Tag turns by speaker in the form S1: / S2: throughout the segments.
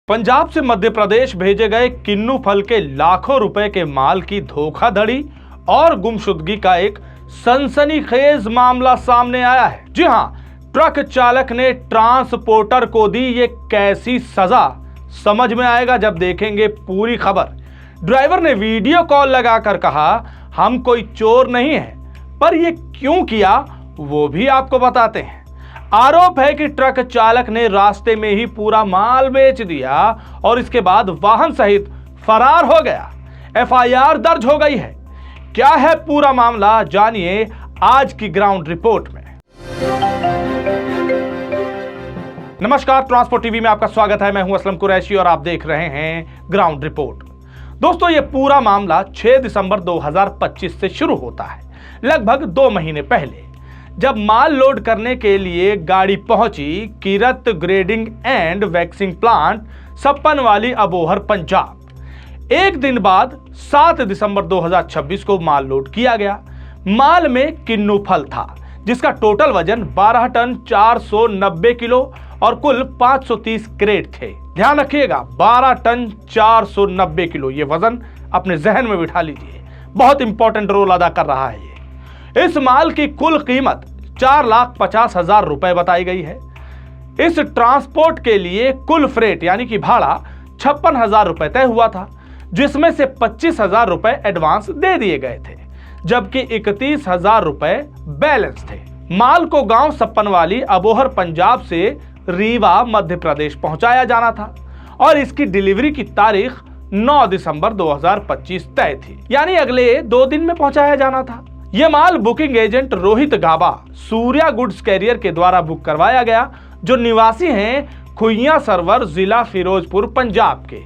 S1: पंजाब से मध्य प्रदेश भेजे गए किन्नू फल के लाखों रुपए के माल की धोखाधड़ी और गुमशुदगी का एक सनसनीखेज मामला सामने आया है। जी हां, ट्रक चालक ने ट्रांसपोर्टर को दी ये कैसी सजा, समझ में आएगा जब देखेंगे पूरी खबर। ड्राइवर ने वीडियो कॉल लगाकर कहा हम कोई चोर नहीं है, पर ये क्यों किया वो भी आपको बताते हैं। आरोप है कि ट्रक चालक ने रास्ते में ही पूरा माल बेच दिया और इसके बाद वाहन सहित फरार हो गया। एफआईआर दर्ज हो गई है। क्या है पूरा मामला, जानिए आज की ग्राउंड रिपोर्ट में। नमस्कार, ट्रांसपोर्ट टीवी में आपका स्वागत है। मैं हूं असलम कुरैशी और आप देख रहे हैं ग्राउंड रिपोर्ट। दोस्तों, यह पूरा मामला 6 दिसंबर 2025 से शुरू होता है। लगभग 2 महीने पहले जब माल लोड करने के लिए गाड़ी पहुंची Kirat grading and waxing plant Sappanwali Abohar Punjab. एक दिन बाद 7 दिसंबर 2026 को माल लोड किया गया। माल में किन्नू फल था जिसका टोटल वजन 12 टन 490 किलो और कुल 530 क्रेट थे। ध्यान रखिएगा, 12 टन 490 किलो, ये वजन अपने जहन में बिठा लीजिए, बहुत इंपॉर्टेंट रोल अदा कर रहा है। इस माल की कुल कीमत 4,50,000 रुपए बताई गई है। इस ट्रांसपोर्ट के लिए कुल फ्रेट यानी कि भाड़ा 56,000 रुपए तय हुआ था, जिसमें से 25,000 रुपए एडवांस दे दिए गए थे, जबकि 31,000 रुपए बैलेंस थे। माल को गांव सप्पनवाली अबोहर पंजाब से रीवा मध्य प्रदेश पहुंचाया जाना था और इसकी डिलीवरी की तारीख 9 दिसंबर 2025 तय थी, यानी अगले 2 दिन में पहुंचाया जाना था। यह माल बुकिंग एजेंट रोहित गाबा सूर्या गुड्स कैरियर के द्वारा बुक करवाया गया, जो निवासी हैं खुइया सरवर, जिला फिरोजपुर, पंजाब के।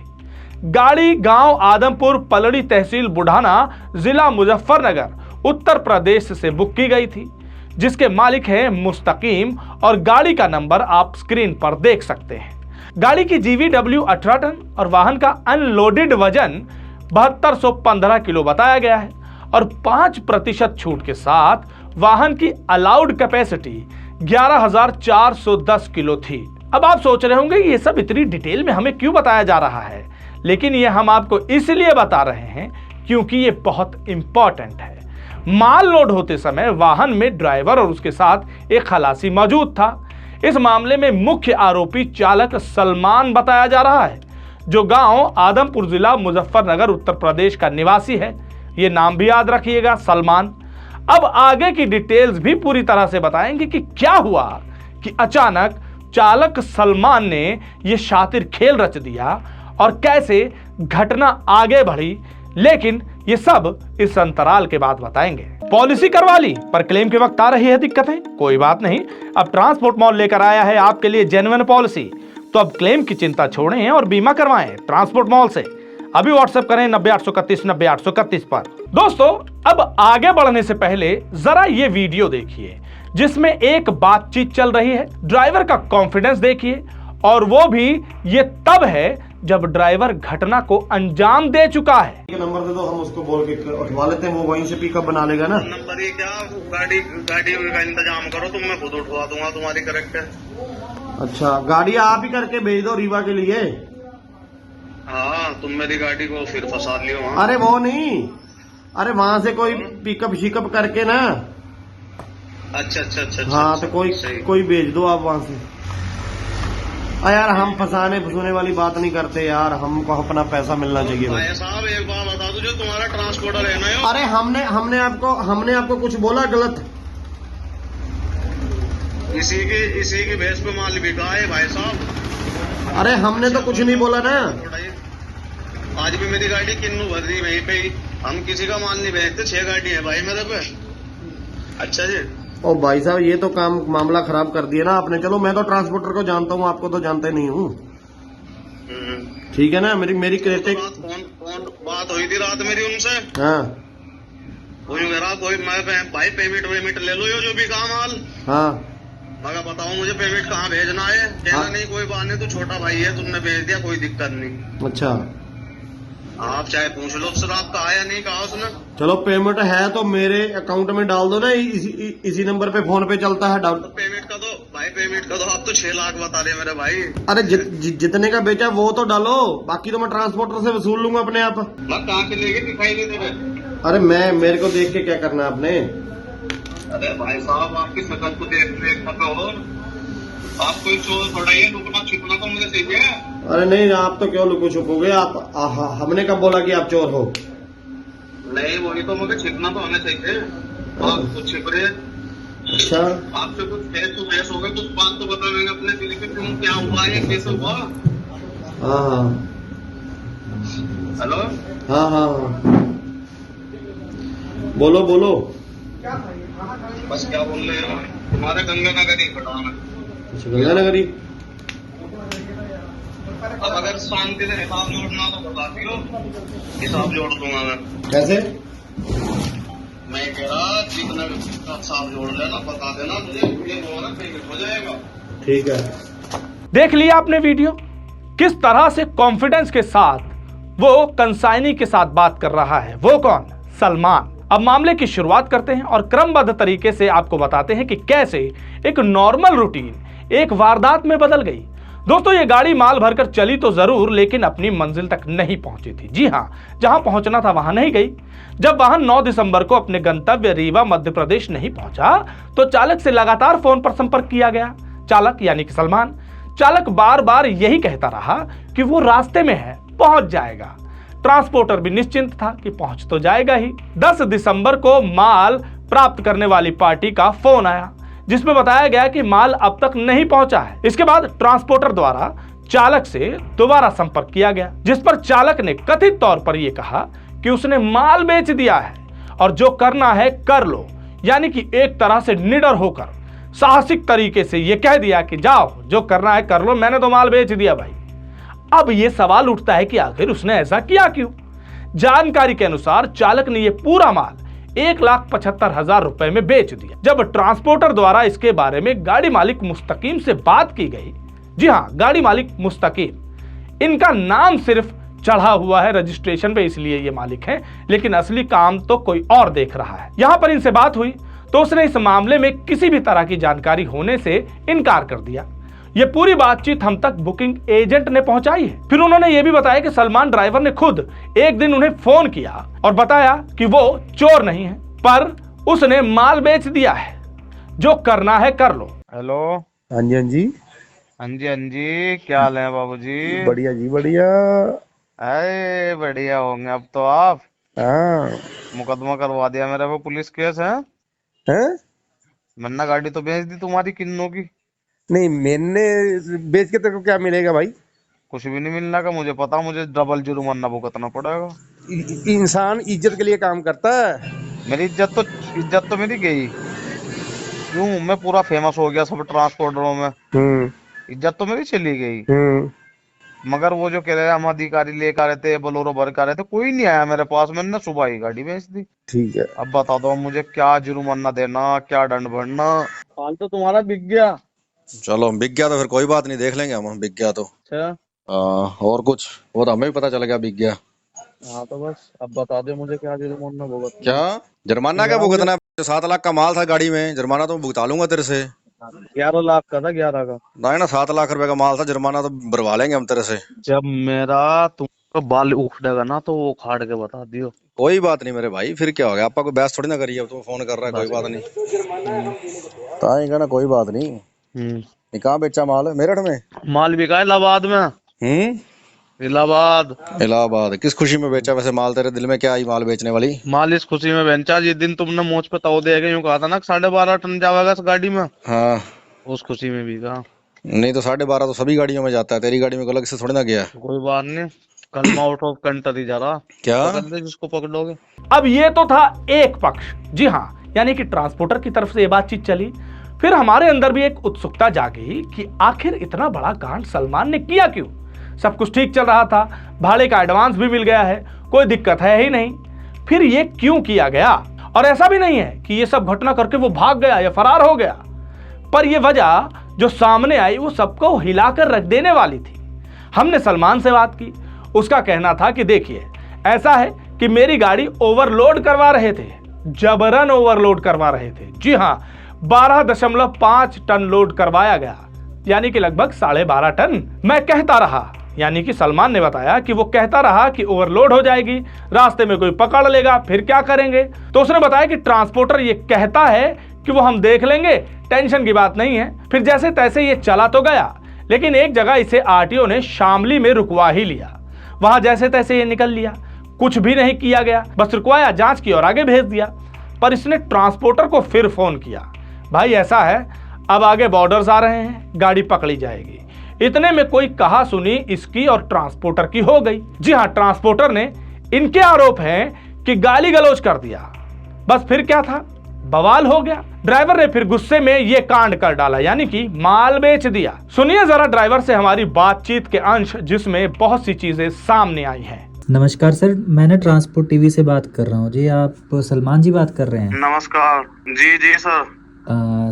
S1: गाड़ी गांव आदमपुर पलड़ी, तहसील बुढ़ाना, जिला मुजफ्फरनगर, उत्तर प्रदेश से बुक की गई थी, जिसके मालिक हैं मुस्तकीम और गाड़ी का नंबर आप स्क्रीन पर देख सकते हैं। गाड़ी की GVW 18 टन और वाहन का अनलोडेड वजन 7215 किलो बताया गया है और 5% छूट के साथ वाहन की अलाउड कैपेसिटी 11,410 किलो थी। अब आप सोच रहे होंगे ये सब इतनी डिटेल में हमें क्यों बताया जा रहा है, लेकिन ये हम आपको इसलिए बता रहे हैं क्योंकि ये बहुत इंपॉर्टेंट है। माल लोड होते समय वाहन में ड्राइवर और उसके साथ एक खलासी मौजूद था। इस मामले में मुख्य आरोपी चालक सलमान बताया जा रहा है, जो गांव आदमपुर, जिला मुजफ्फरनगर, उत्तर प्रदेश का निवासी है। ये नाम भी याद रखिएगा, सलमान। अब आगे की डिटेल्स भी पूरी तरह से बताएंगे कि क्या हुआ कि अचानक चालक सलमान ने यह शातिर खेल रच दिया और कैसे घटना आगे बढ़ी, लेकिन ये सब इस अंतराल के बाद बताएंगे। पॉलिसी करवा ली पर क्लेम के वक्त आ रही है दिक्कतें? कोई बात नहीं, अब ट्रांसपोर्ट मॉल लेकर आया है आपके लिए जेन्युइन पॉलिसी। तो अब क्लेम की चिंता छोड़ें और बीमा करवाएं ट्रांसपोर्ट मॉल से। अभी व्हाट्सएप करें 90-831 90-831 पर। दोस्तों, अब आगे बढ़ने से पहले जरा ये वीडियो देखिए जिसमें एक बातचीत चल रही है। ड्राइवर का कॉन्फिडेंस देखिए, और वो भी ये तब है जब ड्राइवर घटना को अंजाम दे चुका है।
S2: नंबर दे दो, हम उसको बोल के उठवा लेते हैं, वो वहीं से पिकअप बना लेगा ना।
S3: नंबर ये क्या, गाड़ी का इंतजाम करो तुम, मैं खुद उठवा दूंगा तुम्हारी। करेक्ट है।
S2: अच्छा, गाड़ी आप ही करके भेज दो रीवा के लिए।
S3: हाँ, तुम मेरी गाड़ी को फिर फंसा लियो वहाँ।
S2: अरे वो नहीं, अरे वहाँ से कोई पिकअप शिकअप करके ना।
S3: अच्छा।
S2: हाँ, तो कोई भेज दो आप वहाँ से। यार, हम फंसाने फंसने वाली बात नहीं करते यार, हमको अपना पैसा मिलना चाहिए भाई
S3: साहब। एक बात बता दो, जो तुम्हारा ट्रांसपोर्टर है ना।
S2: अरे हमने आपको कुछ बोला गलत?
S3: इसी की भैंस पे माल बिका है भाई साहब।
S2: अरे हमने तो कुछ नहीं बोला ना।
S3: आज भी मेरी गाड़ी किन्नू भर दी वहीं पे ही। हम किसी का माल नहीं बेचते, 6 गाड़ी है भाई मेरे पे। अच्छा जी।
S2: ओ भाई साहब, ये तो मामला खराब कर दिया ना आपने। चलो, मैं तो ट्रांसपोर्टर को जानता हूँ, आपको तो जानते नहीं हूँ। ठीक है ना। मेरी क्रेटे
S3: कौन बात हुई थी रात मेरी उनसे।
S2: हाँ,
S3: कोई भाई पेमेंट ले लो, जो भी काम हाल।
S2: हाँ,
S3: मगर बताओ मुझे पेमेंट कहाँ भेजना है। कहना नहीं कोई बात नहीं, तू छोटा भाई है, तुमने भेज दिया, कोई दिक्कत नहीं।
S2: अच्छा,
S3: आप चाहे पूछ लो उससे, आपका आया नहीं कहा उसने।
S2: चलो, पेमेंट है तो मेरे अकाउंट में डाल दो ना। इसी नंबर पे फोन पे चलता है।
S3: तो पेमेंट का तो भाई पेमेंट का, तो आप तो 6 लाख बता रहे मेरे भाई।
S2: अरे जितने का बेचा वो तो डालो, बाकी तो मैं ट्रांसपोर्टर से वसूल लूंगा अपने आप।
S3: मैं कहाँ से लेके दिखाई नहीं दे रहे।
S2: अरे मेरे को देख के क्या करना है आपने?
S3: अरे भाई साहब, आपकी शकल को देखना तो हो, आप कोई चोर थोड़ा ही लुकना छिपना तो मुझे चाहिए।
S2: अरे नहीं, आप तो क्यों लुको छुपोगे? आप हमने कब बोला कि आप चोर हो?
S3: नहीं, वही तो मुझे छिपना तो होना चाहिए। आप कुछ छिप रहे।
S2: अच्छा,
S3: आपसे कुछ फेस टू फेस हो गए, कुछ बात तो बताएंगे अपने दिल की, क्यों क्या हुआ है, कैसे हुआ।
S2: हाँ
S3: हेलो।
S2: हाँ हाँ हाँ, बोलो बोलो।
S3: बस क्या बोल रहे हो, तुम्हारे गंगानगर ही पटाना।
S2: अच्छा, गंगानगरी।
S3: अब अगर शांति से हिसाब जोड़ना तो बता दियो, हिसाब जोड़ दूंगा मैं।
S2: कैसे?
S3: मैं कह रहा जितना हिसाब जोड़ लेना, बता देना मुझे, ये वो ना पेमेंट हो जाएगा।
S2: ठीक है।
S1: देख लिया आपने वीडियो, किस तरह से कॉन्फिडेंस के साथ वो कंसाइनी के साथ बात कर रहा है। वो कौन? सलमान। अब मामले की शुरुआत करते हैं और क्रमबद्ध तरीके से आपको बताते हैं कि कैसे एक नॉर्मल रूटीन एक वारदात में बदल गई। दोस्तों, ये गाड़ी माल भरकर चली तो जरूर, लेकिन अपनी मंजिल तक नहीं पहुंची थी। जी हां, जहां पहुंचना था वहां नहीं गई। जब वाहन 9 दिसंबर को अपने गंतव्य रीवा मध्य प्रदेश नहीं पहुंचा तो चालक से लगातार फोन पर संपर्क किया गया। चालक यानी कि सलमान, चालक बार बार यही कहता रहा कि वो रास्ते में है, पहुंच जाएगा। ट्रांसपोर्टर भी निश्चिंत था कि पहुंच तो जाएगा ही। 10 दिसंबर को माल प्राप्त करने वाली पार्टी का फोन आया, जिसमें बताया गया कि माल अब तक नहीं पहुंचा है। इसके बाद ट्रांसपोर्टर द्वारा चालक से दोबारा संपर्क किया गया, जिस पर चालक ने कथित तौर पर यह कहा कि उसने माल बेच दिया है और जो करना है कर लो। यानी कि एक तरह से निडर होकर साहसिक तरीके से यह कह दिया कि जाओ, जो करना है कर लो, मैंने तो माल बेच दिया भाई। अब यह सवाल उठता है कि आखिर उसने ऐसा किया क्यों? जानकारी के अनुसार चालक ने यह पूरा माल 1,75,000 रुपए में बेच दिया। जब ट्रांसपोर्टर द्वारा इसके बारे में गाड़ी मालिक मुस्तकीम से बात की गई, जी हां, गाड़ी मालिक मुस्तकीम, इनका नाम सिर्फ चढ़ा हुआ है रजिस्ट्रेशन पे, इसलिए ये मालिक हैं, लेकिन असली काम तो कोई और देख रहा है। यहां पर इनसे बात हुई तो उसने इस मामले में किसी भी तरह की जानकारी होने से इनकार कर दिया। ये पूरी बातचीत हम तक बुकिंग एजेंट ने पहुंचाई है। फिर उन्होंने ये भी बताया कि सलमान ड्राइवर ने खुद एक दिन उन्हें फोन किया और बताया कि वो चोर नहीं है, पर उसने माल बेच दिया है, जो करना है कर लो।
S4: हेलो।
S2: हाँ जी हाँ जी।
S4: हाँ जी हाँ जी, क्या हाल है बाबूजी?
S2: बढ़िया जी बढ़िया।
S4: अरे बढ़िया होंगे अब तो आप।
S2: हाँ।
S4: मुकदमा करवा दिया मेरे पे, पुलिस केस है।
S2: हैं?
S4: मैंने गाड़ी तो बेच दी तुम्हारी किन्नों की।
S2: नहीं, मैंने बेच के तेरे को क्या मिलेगा भाई?
S4: कुछ भी नहीं मिलने का मुझे पता, मुझे डबल जुर्माना भुगतना पड़ेगा।
S2: इंसान इज्जत के लिए काम करता है।
S4: मेरी इज्जत तो मेरी गई। क्यों? मैं पूरा फेमस हो गया सब ट्रांसपोर्टरों में, इज्जत तो मेरी चली गई। मगर वो जो कह रहे हैं हम अधिकारी लेकर आए थे, बोलोरो भर कर आए थे, कोई नहीं आया मेरे पास, मैंने सुबह ही गाड़ी बेच दी।
S2: ठीक है।
S4: अब बता दो मुझे क्या जुर्माना देना, क्या दंड भरना? हाल तो तुम्हारा बिक गया।
S5: चलो बिक गया तो फिर कोई बात नहीं, देख लेंगे हम बिक गया तो।
S4: अच्छा,
S5: और कुछ वो तो हमें भी पता चल गया बिक गया।
S4: हाँ तो बस अब बता दो मुझे क्या जुर्माना भुगतना।
S5: क्या जुर्माना क्या भुगतना? 7 लाख का माल था गाड़ी में, जुर्माना तो भुगता लूंगा तेरे से।
S4: 11 लाख का था, 11 का
S5: नहीं ना, 7 लाख रुपए का माल था, जुर्माना तो भरवा लेंगे हम तेरे से।
S4: जब मेरा तुमको बाल उखड़ेगा ना तो वो उखाड़ के बता दियो।
S5: कोई बात नहीं मेरे भाई, फिर क्या हो गया? आपका कोई बहस थोड़ी ना करिए, अब तो फोन कर रहा है, कोई बात नहीं। ताएगा ना, कोई बात नहीं। कहाँ बेचा माल? मेरठ में
S4: माल बिका है इलाहाबाद में।
S5: इलाहाबाद किस खुशी में बेचा वैसे माल? तेरे दिल में क्या आई माल बेचने वाली?
S4: माल इस खुशी में बेचा जिस दिन तुमने मुझ पे ताव दे के यूं कहा था ना 12.5 टन जाएगा इस गाड़ी में,
S5: हाँ,
S4: उस खुशी में बिका।
S5: नहीं तो 12.5 तो सभी गाड़ियों में जाता है, तेरी गाड़ी में अलग से थोड़ी ना गया।
S4: कोई बात नहीं, कल मैं आउट ऑफ कंट्री जा रहा।
S5: क्या?
S4: पकड़ ले जिसको पकड़ोगे।
S1: अब ये तो था एक पक्ष, जी हाँ, यानी कि ट्रांसपोर्टर की तरफ से ये बातचीत चली। फिर हमारे अंदर भी एक उत्सुकता जागी कि आखिर इतना बड़ा कांड सलमान ने किया क्यों? सब कुछ ठीक चल रहा था, भाड़े का एडवांस भी मिल गया है, कोई दिक्कत है ही नहीं, फिर ये क्यों किया गया? और ऐसा भी नहीं है कि ये सब घटना करके वो भाग गया या फरार हो गया, पर ये वजह जो सामने आई वो सबको हिलाकर रख देने वाली थी। हमने सलमान से बात की, उसका कहना था कि देखिए ऐसा है कि मेरी गाड़ी ओवरलोड करवा रहे थे, जबरन ओवरलोड करवा रहे थे। जी हाँ, 12.5 टन लोड करवाया गया, यानी कि लगभग 12.5 टन। मैं कहता रहा, यानी कि सलमान ने बताया कि वो कहता रहा कि ओवरलोड हो जाएगी, रास्ते में कोई पकड़ लेगा, फिर क्या करेंगे। तो उसने बताया कि ट्रांसपोर्टर ये कहता है कि वो हम देख लेंगे, टेंशन की बात नहीं है। फिर जैसे तैसे ये चला तो गया, लेकिन एक जगह इसे आरटीओ ने शामली में रुकवा ही लिया। वहां जैसे तैसे ये निकल लिया, कुछ भी नहीं किया गया, बस रुकवाया, जांच की और आगे भेज दिया। पर इसने ट्रांसपोर्टर को फिर फोन किया, भाई ऐसा है, अब आगे बॉर्डर्स आ रहे हैं, गाड़ी पकड़ी जाएगी। इतने में कोई कहा सुनी इसकी और ट्रांसपोर्टर की हो गई। जी हाँ, ट्रांसपोर्टर ने, इनके आरोप हैं कि गाली गलौज कर दिया। बस फिर क्या था, बवाल हो गया। ड्राइवर ने फिर गुस्से में ये कांड कर डाला, यानी कि माल बेच दिया। सुनिए जरा ड्राइवर से हमारी बातचीत के अंश, जिसमें बहुत सी चीजें सामने आई हैं।
S6: नमस्कार सर, मैंने ट्रांसपोर्ट टीवी से बात कर रहा हूँ जी। आप सलमान जी बात कर रहे हैं?
S3: नमस्कार जी। जी सर।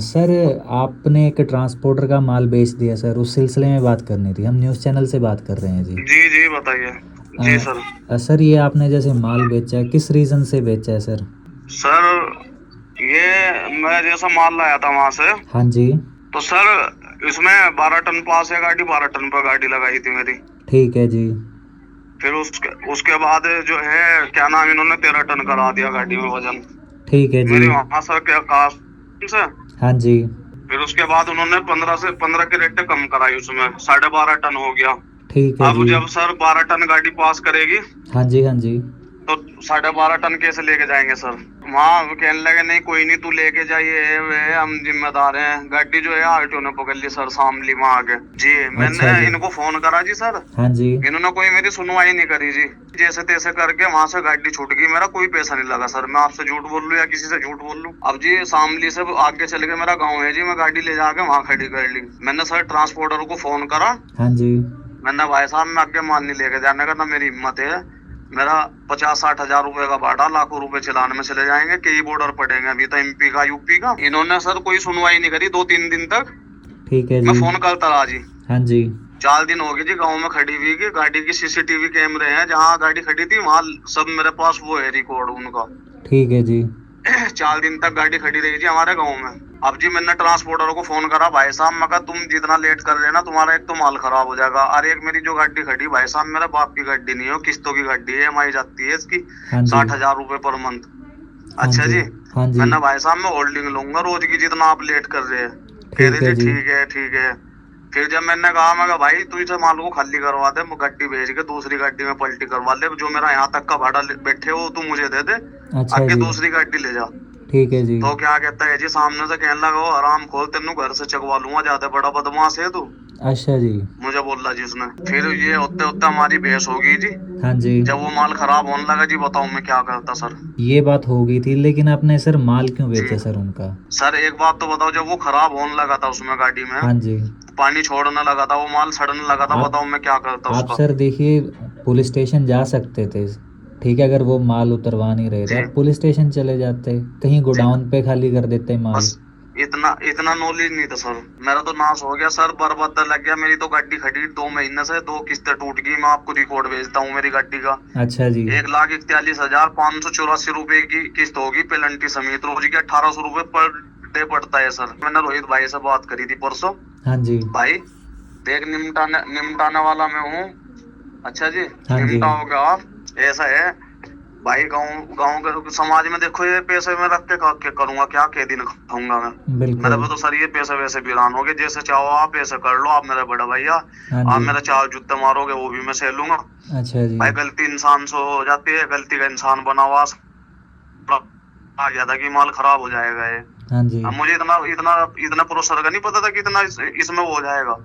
S6: सर आपने एक ट्रांसपोर्टर का माल बेच दिया सर, उस सिलसिले में बात करनी थी। हम न्यूज़ चैनल से बात कर रहे हैं जी।
S3: जी जी बताइए। जी सर।
S6: सर ये आपने जैसे माल बेचा है, किस रीज़न से बेचा है सर?
S3: सर ये मैं जैसा माल लाया था वहाँ से।
S6: हाँ जी।
S3: तो सर इसमें 12 टन पास है गाड़ी, 12 टन पर गाड़ी लगाई थी मेरी।
S6: ठीक है जी।
S3: फिर उसके बाद जो है क्या नाम, इन्होंने 13 टन करा दिया गाड़ी में वजन।
S6: ठीक है जी।
S3: मेरी वहाँ सर क्या कास्ट से।
S6: हाँ जी।
S3: फिर उसके बाद उन्होंने 15 के रेट कम कराई, उसमें 12.5 टन हो गया।
S6: ठीक है
S3: अब
S6: जी।
S3: जब सर 12 टन गाड़ी पास करेगी
S6: हाँ जी। हाँ जी।
S3: तो 12.5 टन कैसे लेके जाएंगे सर? वहाँ कहने लगे नहीं कोई नहीं, तू लेके जाइए, हम जिम्मेदार हैं। गाड़ी जो है आरटीओ ने पकड़ ली सर, शामली में आके। जी मैंने
S6: जी।
S3: इनको फोन करा जी सर।
S6: हाँ जी।
S3: इन्होंने कोई मेरी सुनवाई नहीं करी जी। जैसे तैसे करके वहाँ से गाड़ी छूट गई, मेरा कोई पैसा नहीं लगा सर। मैं आपसे झूठ बोल लूं या किसी से झूठ बोल लूं? अब जी शामली से आगे चल के मेरा गाँव है जी, मैं गाड़ी ले जाके वहाँ खड़ी कर ली। मैंने सर ट्रांसपोर्टर को फोन करा।
S6: हाँ जी।
S3: मैंने भाई साहब मैं आगे माल नहीं लेके जाने का, ना मेरी हिम्मत है। मेरा 50-60 हजार रुपए का भाड़ा, लाखों रुपए चलाने में चले जाएंगे, कई बॉर्डर पड़ेंगे अभी तो, एमपी का, यूपी का। इन्होंने सर कोई सुनवाई नहीं करी 2-3 दिन तक।
S6: ठीक है
S3: मैं
S6: जी।
S3: फोन करता रहा जी।
S6: हाँ जी।
S3: 4 दिन हो गए जी गाँव में खड़ी हुई की। गाड़ी की सीसीटीवी कैमरे हैं, जहाँ गाड़ी खड़ी थी वहाँ सब मेरे पास वो है रिकॉर्ड उनका।
S6: ठीक है जी।
S3: 4 दिन तक गाड़ी खड़ी रही जी हमारे गाँव में। अब जी मैंने ट्रांसपोर्टर को फोन करा, भाई साहब मैं कहा तुम जितना लेट कर लेना तुम्हारा एक तो माल खराब हो जाएगा, और एक मेरी जो गाड़ी खड़ी, भाई साहब मेरा बाप की गाड़ी नहीं है, किस्तों की गाड़ी है, EMI जाती है इसकी 60,000 रुपए पर मंथ। अच्छा जी।
S6: हाँ जी।
S3: मैंने भाई साहब मैं होल्डिंग लूंगा रोज की जितना आप लेट कर रहे हैं। कह रहे जी ठीक है ठीक है। फिर जब मैंने कहा, मैं भाई तू इसे माल को खाली करवा दे, गाड़ी भेज के दूसरी गाड़ी में पलटी करवा ले, जो मेरा यहाँ तक का भाड़ा बैठे हो तू मुझे दे दे, आगे दूसरी गाड़ी ले जा।
S6: ठीक है जी।
S3: तो क्या कहता है जी, सामने से कहने लगा, वो आराम खोल, तेनू घर से चकवा लूंगा, ज्यादा बड़ा बदमाश है तू।
S6: अच्छा जी।
S3: मुझे बोल रहा जी उसने। फिर ये होते होते हमारी बहस हो गई जी।
S6: हाँ जी।
S3: जब वो माल खराब होने लगा जी, बताओ मैं क्या करता सर?
S6: ये बात हो गई थी, लेकिन आपने सर माल क्यों बेचा सर उनका?
S3: सर एक बात तो बताओ, जब वो खराब होने लगा था उसमें गाड़ी में,
S6: हाँ जी,
S3: पानी छोड़ने लगा था, वो माल सड़ने लगा था, बताओ मैं क्या करता
S6: आप
S3: उसका?
S6: सर देखिए पुलिस स्टेशन जा सकते थे, ठीक है, अगर वो माल उतरवा नहीं रहे थे आप पुलिस स्टेशन चले जाते, कहीं गोडाउन पे खाली कर देते माल।
S3: बस इतना नॉलेज नहीं था सर। मेरा तो नाश हो गया सर, बर्बाद लग गया। मेरी तो गाड़ी खड़ी 2 महीने से, 2 किस्तें टूट गई। मैं आपको रिकॉर्ड भेजता हूँ मेरी गाड़ी का।
S6: अच्छा जी।
S3: 1,41,584 रुपए की किस्त होगी पेनल्टी समेत, रोज की 1,800 रुपए पर डे पड़ता है सर। मैंने रोहित भाई से बात करी थी परसों।
S6: हाँ जी।
S3: भाई देख निमटाने वाला मैं हूँ। अच्छा जी।
S6: हाँ जी।
S3: निमटा हो गया आप, ऐसा है भाई। गाँव के समाज में देखो, ये पैसे में रख के करूंगा क्या, के दिन खाऊंगा मैं? मेरे पे तो सर ये पैसे वैसे वीरान हो गए। जैसे चाहो आप ऐसे कर लो, आप मेरे बड़ा भैया, आप मेरा चाहो जूते मारोगे वो भी मैं सह लूंगा।
S6: अच्छा जी।
S3: भाई गलती इंसान से हो जाती है, गलती का इंसान बना हुआ आ गया था कि माल खराब हो जाएगा ये।
S6: हाँ जी।
S3: अब मुझे इतना प्रोसेसर का नहीं पता था कि इतना इसमें हो जाएगा।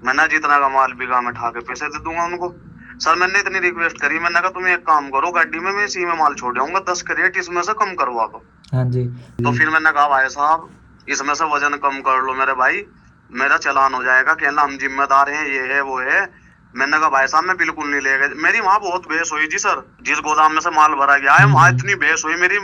S3: मैंने जितना का माल बिगा में ठा के पैसे दे दूंगा उनको। सर मैंने इतनी रिक्वेस्ट करी, मैंने कहा तुम एक काम करो, गाड़ी में मैं इसी में माल छोड़ जाऊंगा, 10 का रेट इसमें से कम करवा दो।
S6: हाँ जी।
S3: तो फिर मैंने कहा भाई साहब इसमें से वजन कम कर लो मेरे भाई, मेरा चालान हो जाएगा। कहना हम जिम्मेदार हैं, ये है वो है। मैंने कहा भाई साहब मैं बिल्कुल नहीं लेगा। मेरी वहाँ बहुत बहस हुई जी सर, जिस गोदाम में से माल भरा गया है वहाँ इतनी बहस हुई, मेरी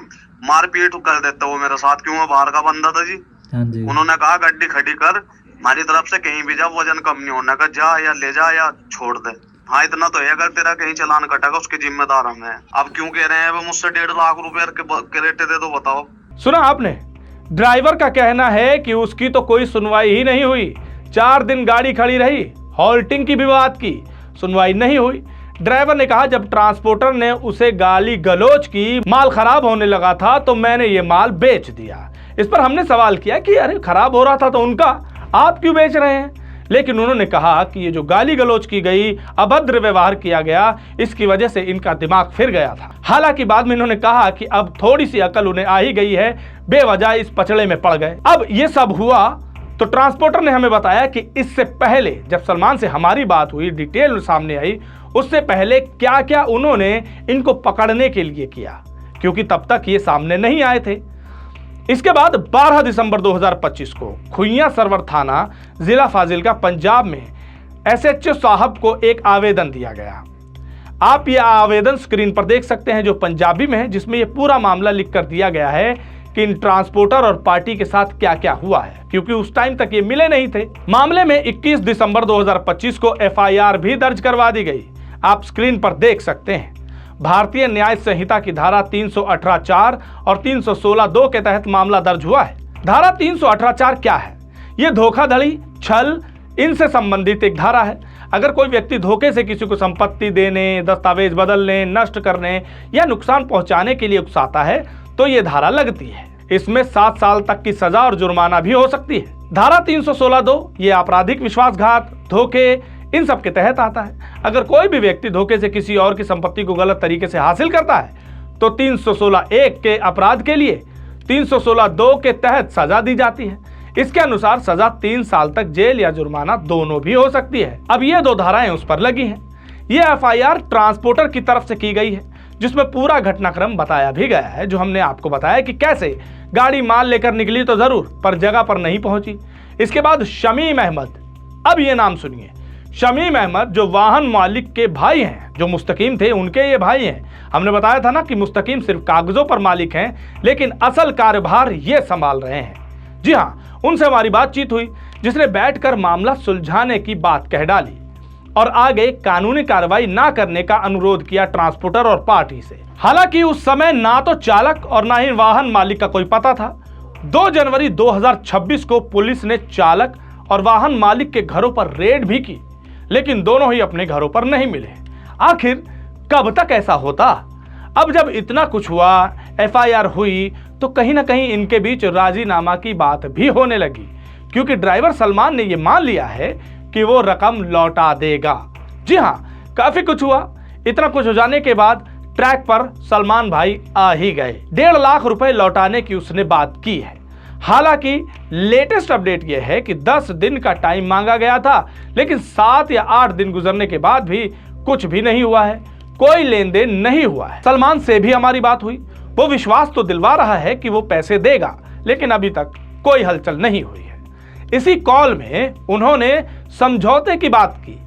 S3: मारपीट कर देता वो मेरे साथ, क्यों? मैं बाहर का बंदा था जी।
S6: हाँ जी।
S3: उन्होंने कहा गाड़ी खड़ी कर, हमारी तरफ से कहीं भी जा, वजन कम नहीं होने का, जा या ले जा या छोड़ दे। हाँ इतना तो है, अगर तेरा कहीं चालान कटेगा उसके जिम्मेदार हम हैं। अब क्यों कह रहे हैं वो मुझसे 1.5 लाख रुपए के रेट दे दो, बताओ।
S1: सुना आपने, ड्राइवर का कहना है कि उसकी तो कोई सुनवाई ही नहीं हुई। 4 दिन गाड़ी खड़ी रही, हॉल्टिंग की भी बात की, सुनवाई नहीं हुई। ड्राइवर ने कहा जब ट्रांसपोर्टर ने उसे गाली गलौज की, माल खराब होने लगा था तो मैंने ये माल बेच दिया। इस पर हमने सवाल किया कि अरे खराब हो रहा था तो उनका, आप क्यों बेच रहे हैं? लेकिन उन्होंने कहा कि ये जो गाली गलौज की गई, अभद्र व्यवहार किया गया, इसकी वजह से इनका दिमाग फिर गया था। हालांकि बाद में इन्होंने कहा कि अब थोड़ी सी अकल उन्हें आ ही गई है, बेवजह इस पचड़े में पड़ गए। अब ये सब हुआ तो ट्रांसपोर्टर ने हमें बताया कि इससे पहले जब सलमान से हमारी बात हुई, डिटेल सामने आई, उससे पहले क्या क्या उन्होंने इनको पकड़ने के लिए किया, क्योंकि तब तक ये सामने नहीं आए थे। इसके बाद 12 दिसंबर 2025 को खुइयां सरवर थाना जिला फाजिलका पंजाब में SHO साहब को एक आवेदन दिया गया। आप ये आवेदन स्क्रीन पर देख सकते हैं जो पंजाबी में है, जिसमें ये पूरा मामला लिख कर दिया गया है कि इन ट्रांसपोर्टर और पार्टी के साथ क्या क्या हुआ है, क्योंकि उस टाइम तक ये मिले नहीं थे। मामले में 21 दिसंबर 2025 को FIR भी दर्ज करवा दी गई। आप स्क्रीन पर देख सकते हैं। भारतीय न्याय संहिता की धारा 318(4) और 316(2) के तहत मामला दर्ज हुआ है। धारा 318(4) क्या है? ये धोखाधड़ी, छल, इनसे संबंधित एक धारा है। अगर कोई व्यक्ति धोखे से किसी को संपत्ति देने, दस्तावेज बदलने, नष्ट करने या नुकसान पहुंचाने के लिए उकसाता है तो ये धारा लगती है। इसमें 7 साल तक की सजा और जुर्माना भी हो सकती है। धारा 316(2) ये आपराधिक विश्वासघात, धोखे, इन सब के तहत आता है। अगर कोई भी व्यक्ति धोखे से किसी और की संपत्ति को गलत तरीके से हासिल करता है तो 316(1) के अपराध के लिए 316(2) के तहत सजा दी जाती है। इसके अनुसार सजा 3 साल तक जेल या जुर्माना दोनों भी हो सकती है। अब ये 2 धाराएं उस पर लगी हैं। ये FIR ट्रांसपोर्टर की तरफ से की गई है, जिसमें पूरा घटनाक्रम बताया भी गया है, जो हमने आपको बताया कि कैसे गाड़ी माल लेकर निकली तो जरूर, पर जगह पर नहीं पहुंची। इसके बाद शमीम अहमद, अब ये नाम सुनिए, शमीम अहमद जो वाहन मालिक के भाई हैं, जो मुस्तकीम थे उनके ये भाई हैं। हमने बताया था ना कि मुस्तकीम सिर्फ कागजों पर मालिक हैं, लेकिन असल कार्यभार ये संभाल रहे हैं। जी हाँ, उनसे हमारी बातचीत हुई, जिसने बैठकर मामला सुलझाने की बात कह डाली और आगे कानूनी कार्रवाई ना करने का अनुरोध किया ट्रांसपोर्टर और पार्टी से। हालांकि उस समय ना तो चालक और ना ही वाहन मालिक का कोई पता था। 2 जनवरी 2026 को पुलिस ने चालक और वाहन मालिक के घरों पर रेड भी की, लेकिन दोनों ही अपने घरों पर नहीं मिले। आखिर कब तक ऐसा होता? अब जब इतना कुछ हुआ, FIR हुई, तो कहीं ना कहीं इनके बीच राजीनामा की बात भी होने लगी, क्योंकि ड्राइवर सलमान ने यह मान लिया है कि वो रकम लौटा देगा। जी हाँ, काफी कुछ हुआ। इतना कुछ हो जाने के बाद ट्रैक पर सलमान भाई आ ही गए। 1.5 लाख रुपए लौटाने की उसने बात की है। हालांकि लेटेस्ट अपडेट यह है कि 10 दिन का टाइम मांगा गया था, लेकिन 7 या 8 दिन गुजरने के बाद भी कुछ भी नहीं हुआ है, कोई लेन देन नहीं हुआ है। सलमान से भी हमारी बात हुई, वो विश्वास तो दिलवा रहा है कि वो पैसे देगा, लेकिन अभी तक कोई हलचल नहीं हुई है। इसी कॉल में उन्होंने समझौते की बात की,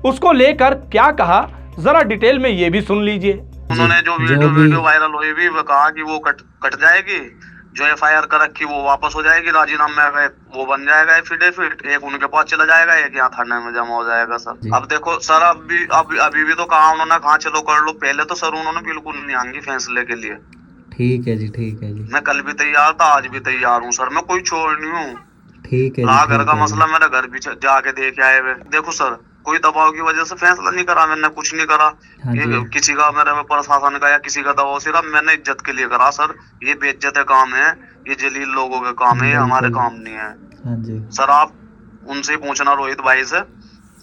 S1: उसको लेकर क्या कहा जरा डिटेल में ये भी सुन लीजिए।
S3: उन्होंने जो वीडियो वायरल हुई भी कहा कि वो कट जाएगी, जो FIR कर रखी वो वापस हो जाएगी, राजीनामा वो बन जाएगा एफिडेविट, एक उनके पास चला जाएगा, एक यहाँ थाने में जमा हो जाएगा। सर अब देखो सर, अभी भी तो कहा उन्होंने, कहा चलो कर लो। पहले तो सर उन्होंने बिल्कुल नहीं आएंगी फैसले के लिए।
S6: ठीक है जी, ठीक है जी।
S3: मैं कल भी तैयार था, आज भी तैयार हूँ सर, मैं कोई छोड़ नहीं हूँ।
S6: ठीक है।
S3: घर का मसला, मेरा घर भी जाके देख आए हुए। देखो सर, कोई दबाव की वजह से फैसला नहीं करा, मैंने कुछ नहीं करा। किसी का मेरे में प्रशासन का या किसी का दबाव, सिर्फ मैंने इज्जत के लिए करा। सर ये बेइज्जत काम है, ये जलील लोगों के काम है, ये हमारे काम नहीं है। सर आप उनसे पूछना, रोहित भाई से,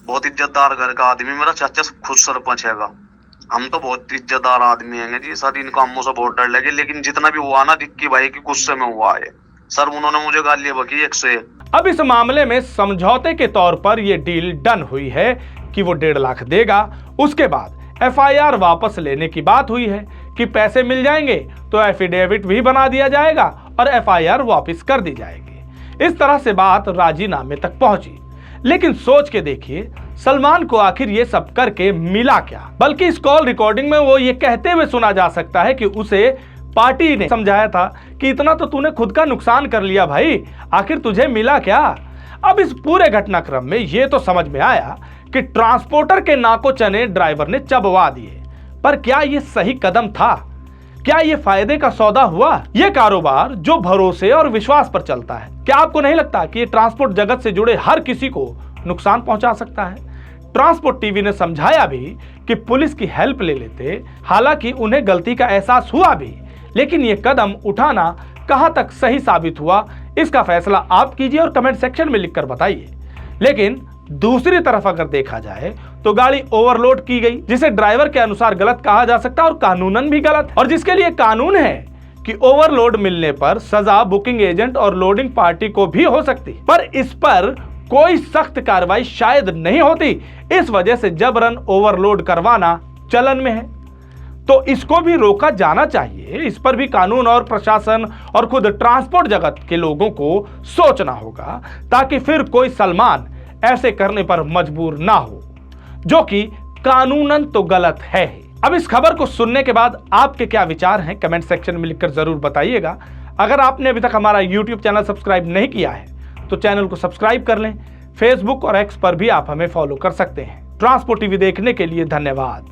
S3: बहुत इज्जतदार घर का आदमी, मेरा चाचा खुद सरपंच हैगा। हम तो बहुत इज्जतदार आदमी हैं जी सर, इन कामों से बहुत डर लगे। लेकिन जितना भी हुआ ना, रिक्की भाई के गुस्से में हुआ है सर, उन्होंने मुझे गालियां बकी 101।
S1: अब इस मामले में समझौते के तौर पर यह डील डन हुई है कि वो 1.5 लाख देगा। उसके बाद FIR वापस लेने की बात हुई है कि पैसे मिल जाएंगे तो एफिडेविट भी बना दिया जाएगा और FIR वापस कर दी जाएगी। इस तरह से बात राजीनामे तक पहुंची। लेकिन सोच के देखिए, सलमान को आखिर ये सब करके मिला क्या? बल्कि इस कॉल रिकॉर्डिंग में वो ये कहते हुए सुना जा सकता है कि उसे पार्टी ने समझाया था कि इतना तो तूने खुद का नुकसान कर लिया भाई, आखिर तुझे मिला क्या? अब इस पूरे घटनाक्रम में ये तो समझ में आया कि ट्रांसपोर्टर के नाको चने ड्राइवर ने चबवा दिए, पर क्या ये सही कदम था? क्या ये फायदे का सौदा हुआ? ये कारोबार जो भरोसे और विश्वास पर चलता है, क्या आपको नहीं लगता कि ये ट्रांसपोर्ट जगत से जुड़े हर किसी को नुकसान पहुंचा सकता है? ट्रांसपोर्ट टीवी ने समझाया भी कि पुलिस की हेल्प ले लेते, हालांकि उन्हें गलती का एहसास हुआ भी, लेकिन ये कदम उठाना कहां तक सही साबित हुआ, इसका फैसला आप कीजिए और कमेंट सेक्शन में लिखकर बताइए। लेकिन दूसरी तरफ अगर देखा जाए तो गाड़ी ओवरलोड की गई, जिसे ड्राइवर के अनुसार गलत कहा जा सकता है और कानूनन भी गलत, और जिसके लिए कानून है कि ओवरलोड मिलने पर सजा बुकिंग एजेंट और लोडिंग पार्टी को भी हो सकती, पर इस पर कोई सख्त कार्रवाई शायद नहीं होती। इस वजह से जबरन ओवरलोड करवाना चलन में है, तो इसको भी रोका जाना चाहिए। इस पर भी कानून और प्रशासन और खुद ट्रांसपोर्ट जगत के लोगों को सोचना होगा, ताकि फिर कोई सलमान ऐसे करने पर मजबूर ना हो, जो कि कानूनन तो गलत है। अब इस खबर को सुनने के बाद आपके क्या विचार हैं, कमेंट सेक्शन में लिखकर जरूर बताइएगा। अगर आपने अभी तक हमारा YouTube चैनल सब्सक्राइब नहीं किया है तो चैनल को सब्सक्राइब कर लें। फेसबुक और एक्स पर भी आप हमें फॉलो कर सकते हैं। ट्रांसपोर्ट टीवी देखने के लिए धन्यवाद।